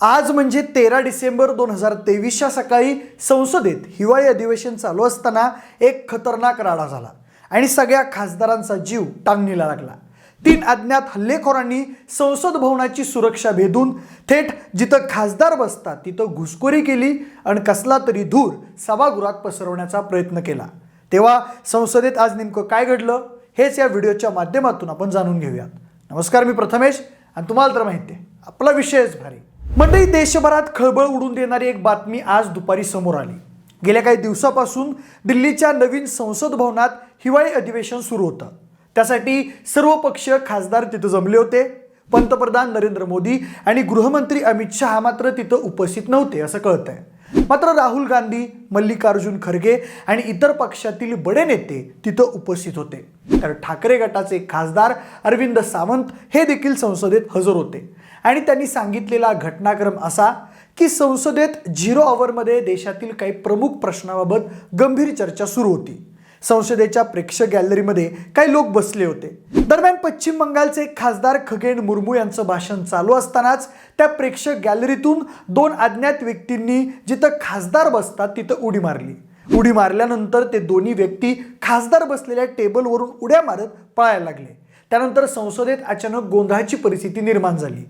आज म्हणजे 13 डिसेंबर 2023च्या सकाळी संसदेत हिवाळी अधिवेशन चालू असताना एक खतरनाक राडा झाला आणि सगळ्या खासदारांचा जीव टांगणीला लागला। 3 अज्ञात हल्लेखोरांनी संसद भवनाची सुरक्षा भेदून थेट जिथं खासदार बसतात तिथं घुसखोरी केली आणि कसला तरी धूर सभागृहात पसरवण्याचा प्रयत्न केला। तेव्हा संसदेत आज नेमकं काय घडलं हेच या व्हिडिओच्या माध्यमातून आपण जाणून घेऊयात। नमस्कार, मी प्रथमेश आणि तुम्हाला तर माहिती आहे आपला विषयच भारी। मंडळी, देशभरात खळबळ उडून देणारी एक बातमी आज दुपारी समोर आली। गेल्या काही दिवसापासून दिल्लीच्या नवीन संसद भवनात हिवाळी अधिवेशन सुरू होतं। त्यासाठी सर्व पक्षीय खासदार तिथे जमले होते। पंतप्रधान नरेंद्र मोदी आणि गृहमंत्री अमित शहा मात्र तिथे उपस्थित नव्हते असं कळतंय। मात्र राहुल गांधी, मल्लिकार्जुन खरगे आणि इतर पक्षातील बडे नेते तिथे उपस्थित होते। तर ठाकरे गटाचे खासदार अरविंद सावंत हे देखील संसदेत हजर होते आणि त्यांनी सांगितलेला घटनाक्रम असा की संसदेत 0 आवरमध्ये देशातील काही प्रमुख प्रश्नांबाबत गंभीर चर्चा सुरू होती। संसदेच्या प्रेक्षक गॅलरीमध्ये काही लोक बसले होते। दरम्यान पश्चिम बंगालचे खासदार खगेन मुर्मू यांचं भाषण चालू असतानाच त्या प्रेक्षक गॅलरीतून 2 अज्ञात व्यक्तींनी जिथं खासदार बसतात तिथं उडी मारली। उडी मारल्यानंतर ते दोन्ही व्यक्ती खासदार बसलेल्या टेबलवरून उड्या मारत पळायला लागले। त्यानंतर संसदेत अचानक गोंधळाची परिस्थिती निर्माण झाली।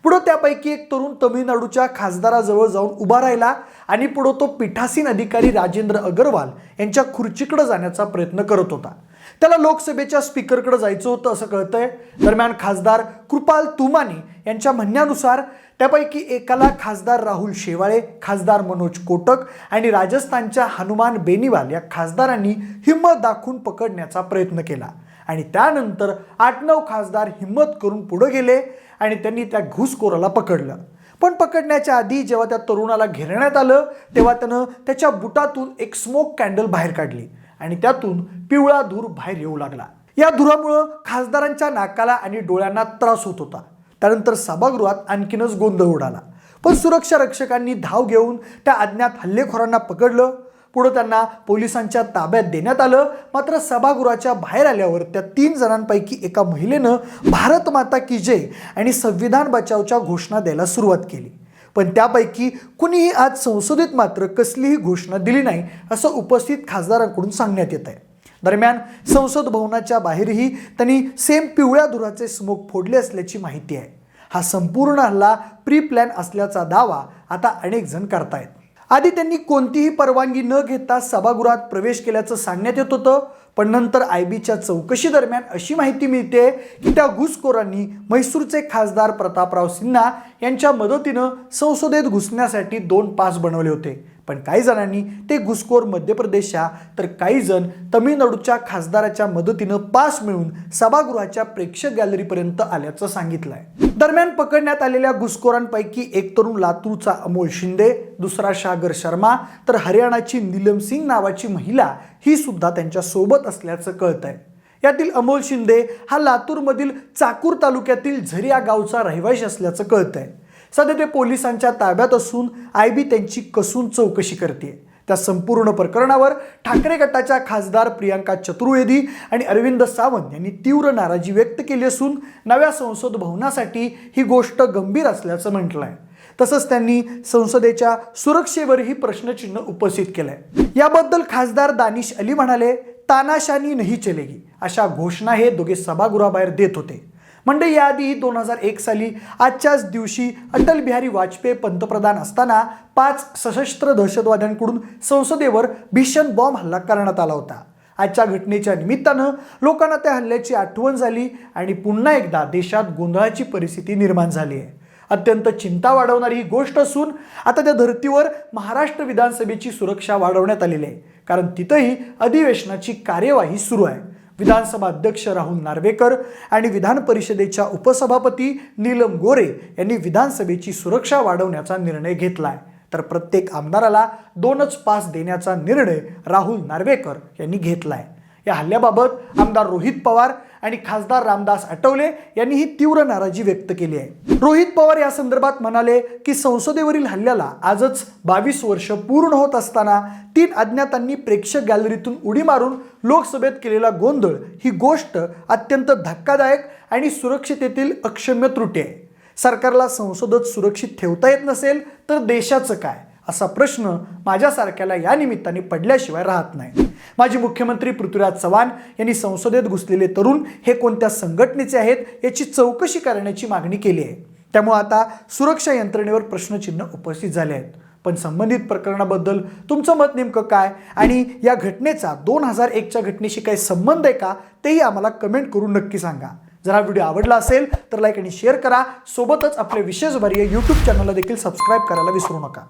पुढे त्यापैकी एक तरुण तमिळनाडूच्या खासदाराजवळ जाऊन उभा राहिला आणि पुढे तो पीठासीन अधिकारी राजेंद्र अगरवाल यांच्या खुर्चीकडे जाण्याचा प्रयत्न करत होता। त्याला लोकसभेच्या स्पीकरकडे जायचं होतं असं कळतंय। दरम्यान खासदार कृपाल तुमानी यांच्या म्हणण्यानुसार त्यापैकी एकाला खासदार राहुल शेवाळे, खासदार मनोज कोटक आणि राजस्थानच्या हनुमान बेनीवाल या खासदारांनी हिम्मत दाखवून पकडण्याचा प्रयत्न केला आणि त्यानंतर 8-9 खासदार हिम्मत करून पुढे गेले आणि त्यांनी त्या घुसखोराला पकडलं। पण पकडण्याच्या आधी जेव्हा त्या तरुणाला घेरण्यात आलं तेव्हा त्यानं त्याच्या बुटातून एक स्मोक कॅन्डल बाहेर काढली आणि त्यातून पिवळा धूर बाहेर येऊ लागला। या धुरामुळे खासदारांच्या नाकाला आणि डोळ्यांना त्रास होत होता। त्यानंतर सभागृहात आणखीनच गोंधळ उडाला। पण सुरक्षा रक्षकांनी धाव घेऊन त्या अज्ञात हल्लेखोरांना पकडलं। पुढे त्यांना पोलिसांच्या ताब्यात देण्यात आलं। मात्र सभागृहाच्या बाहेर आल्यावर त्या 3 जणांपैकी एका महिलेनं भारत माता की जय आणि संविधान बचावच्या घोषणा द्यायला सुरुवात केली। पण त्यापैकी कुणीही आज संसदेत मात्र कसलीही घोषणा दिली नाही असं उपस्थित खासदारांकडून सांगण्यात येत आहे। दरम्यान संसद भवनाच्या बाहेरही त्यांनी सेम पिवळ्या धुराचे स्मोक फोडले असल्याची माहिती आहे। हा संपूर्ण हल्ला प्री प्लॅन असल्याचा दावा आता अनेक जण करतायत। आधी त्यांनी कोणतीही परवानगी न घेता सभागृहात प्रवेश केल्याचं सांगण्यात येत होतं, पण नंतर आयबीच्या चौकशी दरम्यान अशी माहिती मिळते की त्या घुसखोरांनी म्हैसूरचे खासदार प्रतापराव सिन्हा यांच्या मदतीनं संसदेत घुसण्यासाठी 2 पास बनवले होते। पण काही जणांनी ते घुसखोर मध्य प्रदेशच्या तर काही जण तमिळनाडूच्या खासदाराच्या मदतीनं पास मिळून सभागृहाच्या प्रेक्षक गॅलरीपर्यंत आल्याचं सांगितलंय। दरम्यान पकडण्यात आलेल्या घुसखोरांपैकी एक तरुण लातूरचा अमोल शिंदे, दुसरा सागर शर्मा तर हरियाणाची नीलम सिंग नावाची महिला ही सुद्धा त्यांच्या सोबत असल्याचं कळतंय। यातील अमोल शिंदे हा लातूरमधील चाकूर तालुक्यातील झरी या गावचा रहिवासी असल्याचं कळतंय। सध्या ते पोलिसांच्या ताब्यात असून आयबी त्यांची कसून चौकशी करते। त्या संपूर्ण प्रकरणावर ठाकरे गटाच्या खासदार प्रियंका चतुर्वेदी आणि अरविंद सावंत यांनी तीव्र नाराजी व्यक्त केली असून नव्या संसद भवनासाठी ही गोष्ट गंभीर असल्याचं म्हटलंय। तसंच त्यांनी संसदेच्या सुरक्षेवरही प्रश्नचिन्ह उपस्थित केलंय। याबद्दल खासदार दानिश अली म्हणाले, तानाशाही नहीं चलेगी अशा घोषणा हे दोघे सभागृहाबाहेर देत होते। म्हणजे याआधी 2001 साली आजच्याच दिवशी अटल बिहारी वाजपेयी पंतप्रधान असताना 5 सशस्त्र दहशतवाद्यांकडून संसदेवर भीषण बॉम्ब हल्ला करण्यात आला होता। आजच्या घटनेच्या निमित्तानं लोकांना त्या हल्ल्याची आठवण झाली आणि पुन्हा एकदा देशात गोंधळाची परिस्थिती निर्माण झाली आहे। अत्यंत चिंता वाढवणारी ही गोष्ट असून आता त्या धर्तीवर महाराष्ट्र विधानसभेची सुरक्षा वाढवण्यात आलेली आहे, कारण तिथंही अधिवेशनाची कार्यवाही सुरू आहे। विधानसभा अध्यक्ष राहुल नार्वेकर आणि विधान परिषदेच्या उपसभापती नीलम गोरे यांनी विधानसभेची सुरक्षा वाढवण्याचा निर्णय घेतलाय। तर प्रत्येक आमदाराला 2च पास देण्याचा निर्णय राहुल नार्वेकर यांनी घेतलाय। या हल्ल्याबाबत आमदार रोहित पवार आणि खासदार रामदास आठवले यांनी ही तीव्र नाराजी व्यक्त केली आहे। रोहित पवार या संदर्भात म्हणाले की संसदेवरील हल्ल्याला आजच 22 वर्ष पूर्ण होत असताना 3 अज्ञातांनी प्रेक्षक गॅलरीतून उडी मारून लोकसभेत केलेला गोंधळ ही गोष्ट अत्यंत धक्कादायक आणि सुरक्षिततेतील अक्षम्य त्रुटी आहे। सरकारला संसदेत सुरक्षित ठेवता येत नसेल तर देशाचं काय, असा प्रश्न माझ्यासारख्याला या निमित्ताने पडल्याशिवाय राहत नाही. माजी मुख्यमंत्री पृथ्वीराज चव्हाण यांनी संसदेत घुसलेले तरुण हे कोणत्या संघटनेचे आहेत याची चौकशी करण्याची मागणी केली आहे. त्यामुळे आता सुरक्षा यंत्रणेवर प्रश्नचिन्ह उपस्थित झाले आहेत. पण संबंधित प्रकरणाबद्दल तुमचं मत नेमकं काय आणि या घटनेचा 2001च्या घटनेशी काही संबंध आहे का, तेही आम्हाला कमेंट करून नक्की सांगा. जर हा व्हिडिओ आवडला असेल तर लाईक आणि शेअर करा. सोबतच आपले विशेष वर्य यूट्यूब चॅनलला देखील सबस्क्राईब करायला विसरू नका.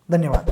धन्यवाद.